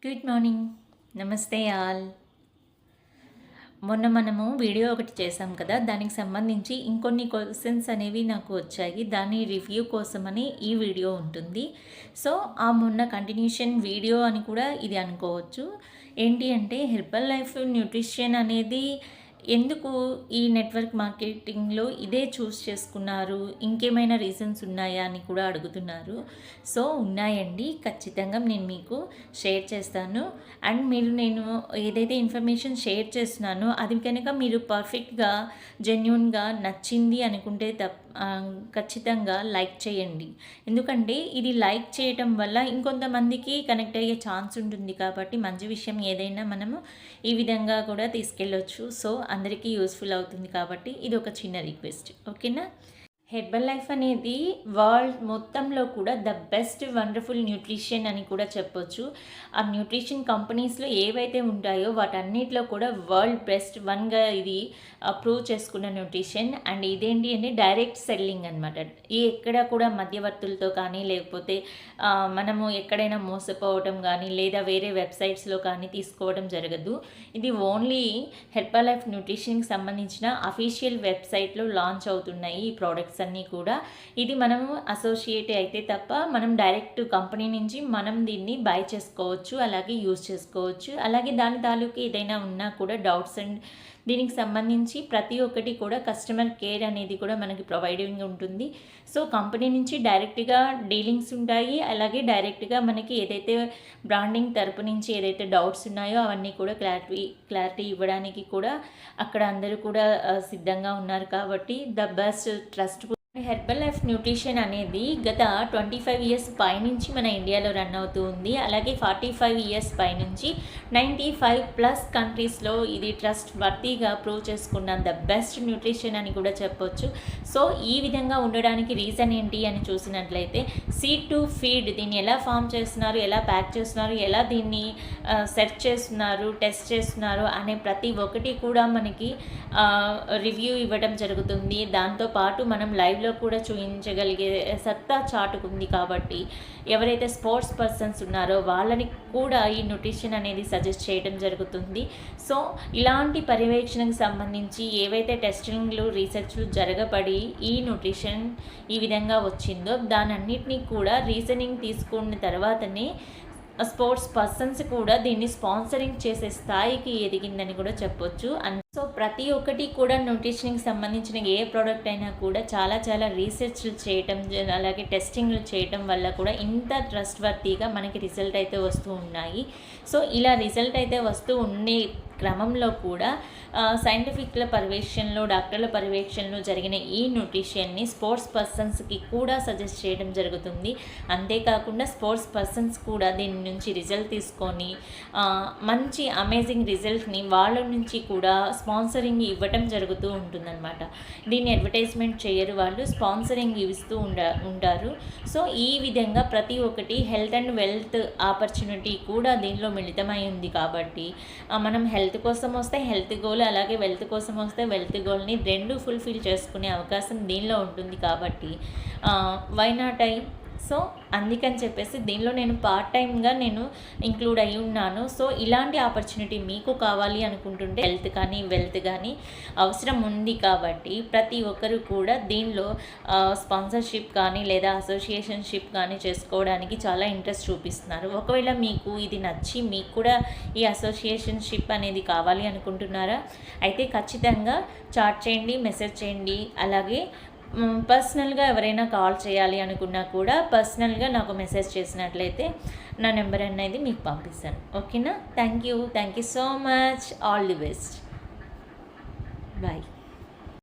Good morning. నమస్తే all. మొన్న మనము వీడియో ఒకటి చేసాం కదా, దానికి సంబంధించి ఇంకొన్ని క్వశ్చన్స్ అనేవి నాకు వచ్చాయి. దాని రివ్యూ కోసమని ఈ వీడియో ఉంటుంది. సో ఆ మొన్న కంటిన్యూషన్ వీడియో అని కూడా ఇది అనుకోవచ్చు. ఏంటి అంటే హెర్బల్ లైఫ్ న్యూట్రిషన్ అనేది ఎందుకు ఈ నెట్వర్క్ మార్కెటింగ్లో ఇదే చూస్ చేసుకున్నారు, ఇంకేమైనా రీజన్స్ ఉన్నాయా అని కూడా అడుగుతున్నారు. సో ఉన్నాయండి, ఖచ్చితంగా నేను మీకు షేర్ చేస్తాను. అండ్ నేను ఏదైతే ఇన్ఫర్మేషన్ షేర్ చేస్తున్నానో అది కనుక మీరు పర్ఫెక్ట్గా జెన్యూన్గా నచ్చింది అనుకుంటే ఖచ్చితంగా లైక్ చేయండి. ఎందుకంటే ఇది లైక్ చేయటం వల్ల ఇంకొంతమందికి కనెక్ట్ అయ్యే ఛాన్స్ ఉంటుంది కాబట్టి మంచి విషయం ఏదైనా మనము ఈ విధంగా కూడా తీసుకెళ్ళొచ్చు. సో అందరికీ యూస్ఫుల్ అవుతుంది కాబట్టి ఇది ఒక చిన్న రిక్వెస్ట్, ఓకేనా. హెర్బల్ లైఫ్ అనేది వరల్డ్ మొత్తంలో కూడా ద బెస్ట్ వండర్ఫుల్ న్యూట్రిషన్ అని కూడా చెప్పొచ్చు. ఆ న్యూట్రిషన్ కంపెనీస్లో ఏవైతే ఉంటాయో వాటన్నిటిలో కూడా వరల్డ్ బెస్ట్ వన్గా ఇది ప్రూవ్ చేసుకున్న న్యూట్రిషన్. అండ్ ఇదేంటి అంటే డైరెక్ట్ సెల్లింగ్ అనమాట. ఈ ఎక్కడ కూడా మధ్యవర్తులతో కానీ లేకపోతే మనము ఎక్కడైనా మోసపోవటం కానీ లేదా వేరే వెబ్సైట్స్లో కానీ తీసుకోవడం జరగదు. ఇది ఓన్లీ హెర్బల్ లైఫ్ న్యూట్రిషన్కి సంబంధించిన అఫీషియల్ వెబ్సైట్లో లాంచ్ అవుతున్నాయి ఈ ప్రోడక్ట్స్ అన్నీ కూడా. ఇది మనము అసోసియేట్ అయితే తప్ప మనం డైరెక్ట్ కంపెనీ నుంచి మనం దీన్ని బై చేసుకోవచ్చు, అలాగే యూజ్ చేసుకోవచ్చు. అలాగే దాని తాలూకు ఏదైనా ఉన్నా కూడా డౌట్స్ అండ్ దీనికి సంబంధించి ప్రతి ఒక్కటి కూడా కస్టమర్ కేర్ అనేది కూడా మనకి ప్రొవైడింగ్ ఉంటుంది. సో కంపెనీ నుంచి డైరెక్ట్గా డీలింగ్స్ ఉంటాయి, అలాగే డైరెక్ట్గా మనకి ఏదైతే బ్రాండింగ్ తరపు నుంచి ఏదైతే డౌట్స్ ఉన్నాయో అవన్నీ కూడా క్లారిటీ ఇవ్వడానికి కూడా అక్కడ అందరూ కూడా సిద్ధంగా ఉన్నారు. కాబట్టి the best trust herbal life nutrition అనేది గత 25 ఇయర్స్ పైనుంచి మన ఇండియాలో రన్ అవుతూ ఉంది. అలాగే 45 ఇయర్స్ పైనుంచి 95+ కంట్రీస్లో ఇది ట్రస్ట్ వర్తీగా ప్రూవ్ చేసుకున్న ద బెస్ట్ న్యూట్రిషన్ అని కూడా చెప్పొచ్చు. సో ఈ విధంగా ఉండడానికి రీజన్ ఏంటి అని చూసినట్లయితే సీడ్ టు ఫీడ్, దీన్ని ఎలా ఫామ్ చేస్తున్నారు, ఎలా ప్యాక్ చేస్తున్నారు, ఎలా దీన్ని సెట్ చేస్తున్నారు, టెస్ట్ చేస్తున్నారు అనే ప్రతి ఒక్కటి కూడా మనకి రివ్యూ ఇవ్వడం జరుగుతుంది. దాంతోపాటు మనం లైవ్లో కూడా చూపించగలిగే సత్తా చాటుకుంది. కాబట్టి ఎవరైతే స్పోర్ట్స్ పర్సన్స్ ఉన్నారో వాళ్ళని కూడా ఈ న్యూట్రిషన్ అనేది సజెస్ట్ చేయడం జరుగుతుంది. సో ఇలాంటి పర్యవేక్షణకు సంబంధించి ఏవైతే టెస్టింగ్లు రీసెర్చ్లు జరగబడి ఈ న్యూట్రిషన్ ఈ విధంగా వచ్చిందో దానన్నిటినీ కూడా రీజనింగ్ తీసుకున్న తర్వాతనే స్పోర్ట్స్ పర్సన్స్ కూడా దీన్ని స్పాన్సరింగ్ చేసే స్థాయికి ఎదిగిందని కూడా చెప్పొచ్చు. సో ప్రతి ఒక్కటి కూడా న్యూట్రిషన్కి సంబంధించిన ఏ ప్రోడక్ట్ అయినా కూడా చాలా రీసెర్చ్లు చేయటం అలాగే టెస్టింగ్లు చేయటం వల్ల కూడా ఇంత ట్రస్ట్ వర్తీగా మనకి రిజల్ట్ అయితే వస్తూ ఉన్నాయి. సో ఇలా రిజల్ట్ అయితే వస్తూ ఉండే క్రమంలో కూడా సైంటిఫిక్ల పర్యవేక్షణలో డాక్టర్ల పర్యవేక్షణలో జరిగిన ఈ న్యూట్రిషన్ని స్పోర్ట్స్ పర్సన్స్కి కూడా సజెస్ట్ చేయడం జరుగుతుంది. అంతేకాకుండా స్పోర్ట్స్ పర్సన్స్ కూడా దీని నుంచి రిజల్ట్ తీసుకొని మంచి అమేజింగ్ రిజల్ట్ని వాళ్ళ నుంచి కూడా స్పాన్సరింగ్ ఇవ్వటం జరుగుతూ ఉంటుందన్నమాట. దీన్ని అడ్వర్టైజ్మెంట్ చేయరు, వాళ్ళు స్పాన్సరింగ్ ఇస్తూ ఉంటారు. సో ఈ విధంగా ప్రతి ఒక్కటి హెల్త్ అండ్ వెల్త్ ఆపర్చునిటీ కూడా దీనిలో మిళితమై ఉంది. కాబట్టి మనం హెల్త్ కోసం వస్తే హెల్త్ గోల్, అలాగే వెల్త్ కోసం వస్తే వెల్త్ గోల్ని రెండు ఫుల్ఫిల్ చేసుకునే అవకాశం దీనిలో ఉంటుంది. కాబట్టి వై నాట్ ఐ. సో అందుకని చెప్పేసి దీనిలో నేను పార్ట్ టైమ్గా ఇంక్లూడ్ అయి ఉన్నాను. సో ఇలాంటి ఆపర్చునిటీ మీకు కావాలి అనుకుంటుంటే హెల్త్ కానీ వెల్త్ కానీ అవసరం ఉంది. కాబట్టి ప్రతి ఒక్కరు కూడా దీనిలో స్పాన్సర్షిప్ కానీ లేదా అసోసియేషన్షిప్ కానీ చేసుకోవడానికి చాలా ఇంట్రెస్ట్ చూపిస్తున్నారు. ఒకవేళ మీకు ఇది నచ్చి మీకు కూడా ఈ అసోసియేషన్షిప్ అనేది కావాలి అనుకుంటున్నారా, అయితే ఖచ్చితంగా చాట్ చేయండి, మెసేజ్ చేయండి. అలాగే పర్సనల్గా ఎవరైనా కాల్ చేయాలి అనుకున్నా కూడా పర్సనల్గా నాకు మెసేజ్ చేసినట్లయితే నా నెంబర్ అనేది మీకు పంపిస్తాను, ఓకేనా. Thank you so much. All the best. Bye.